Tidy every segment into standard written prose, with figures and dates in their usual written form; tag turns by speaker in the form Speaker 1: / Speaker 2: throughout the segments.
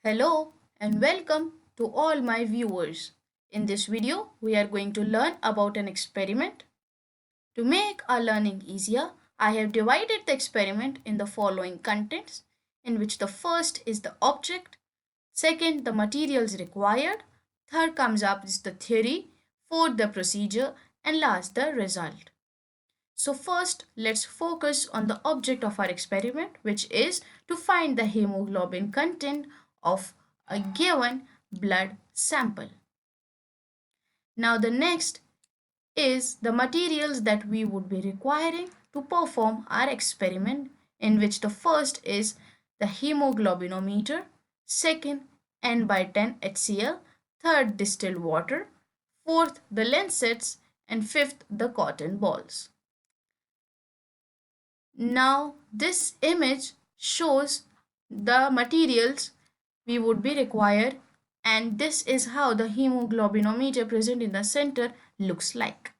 Speaker 1: Hello and welcome to all my viewers. In this video, we are going to learn about an experiment. To make our learning easier, I have divided the experiment in the following contents, in which the first is the object, second the materials required, third comes up is the theory, fourth the procedure, and last the result. So first, let's focus on the object of our experiment, which is to find the hemoglobin content of a given blood sample. Now the next is the materials that we would be requiring to perform our experiment, in which the first is the hemoglobinometer, second N/10 HCl, third distilled water, fourth the lancets, and fifth the cotton balls. Now this image shows the materials we would be required, and this is how the hemoglobinometer present in the center looks like.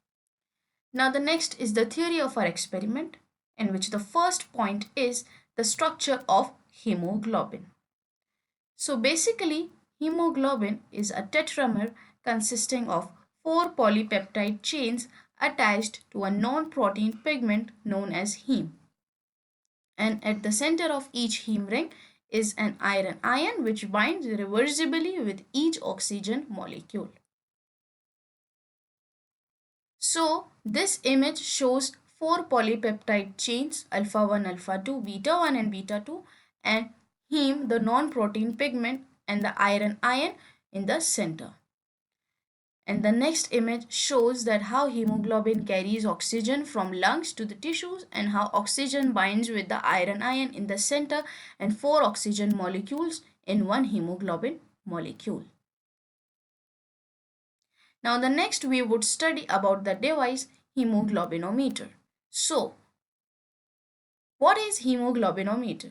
Speaker 1: Now the next is the theory of our experiment, in which the first point is the structure of hemoglobin. So basically, hemoglobin is a tetramer consisting of 4 polypeptide chains attached to a non-protein pigment known as heme. And at the center of each heme ring is an iron ion which binds reversibly with each oxygen molecule. So this image shows 4 polypeptide chains, alpha 1, alpha 2, beta 1 and beta 2, and heme, the non-protein pigment, and the iron ion in the center. And the next image shows that how hemoglobin carries oxygen from lungs to the tissues, and how oxygen binds with the iron ion in the center, and 4 oxygen molecules in one hemoglobin molecule. Now the next we would study about the device hemoglobinometer. So what is hemoglobinometer?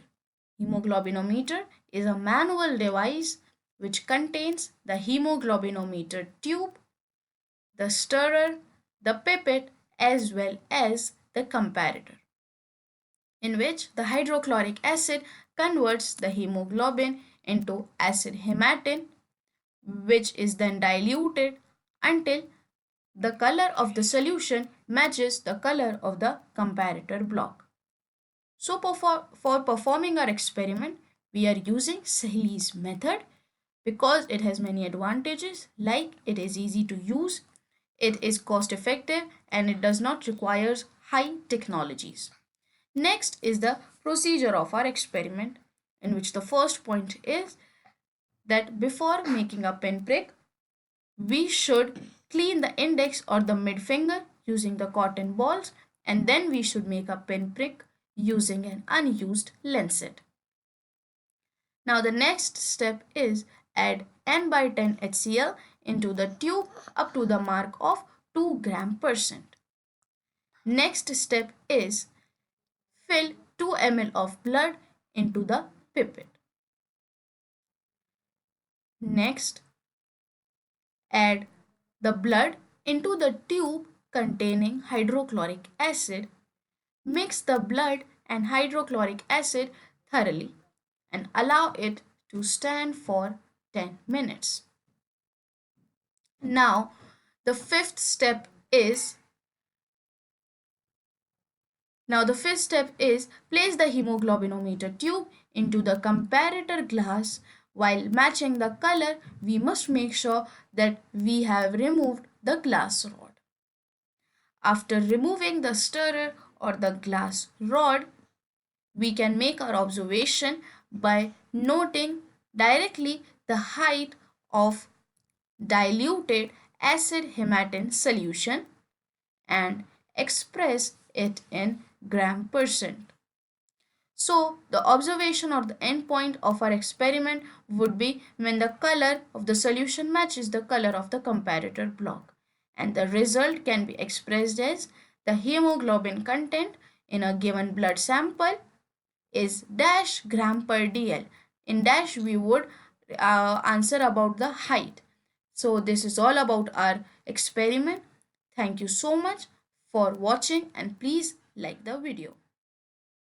Speaker 1: Hemoglobinometer is a manual device which contains the hemoglobinometer tube, the stirrer, the pipette, as well as the comparator, in which the hydrochloric acid converts the hemoglobin into acid hematine, which is then diluted until the color of the solution matches the color of the comparator block. So for performing our experiment, we are using Sahli's method because it has many advantages, like it is easy to use, it is cost effective, and it does not require high technologies. Next is the procedure of our experiment, in which the first point is that before making a pinprick, we should clean the index or the mid finger using the cotton balls, and then we should make a pinprick using an unused lancet. Now the next step is add N/10 HCl into the tube up to the mark of 2 gram%. Next step is fill 2 ml of blood into the pipette. Next, add the blood into the tube containing hydrochloric acid. Mix the blood and hydrochloric acid thoroughly and allow it to stand for 10 minutes. Now the fifth step is place the hemoglobinometer tube into the comparator glass. While matching the color, we must make sure that we have removed the glass rod. After removing the stirrer or the glass rod, we can make our observation by noting directly the height of diluted acid hematine solution and express it in gram%. So the observation or the end point of our experiment would be when the color of the solution matches the color of the comparator block, and the result can be expressed as the hemoglobin content in a given blood sample is dash gram/dl. In dash we would answer about the height. So this is all about our experiment. Thank you so much for watching, and please like the video.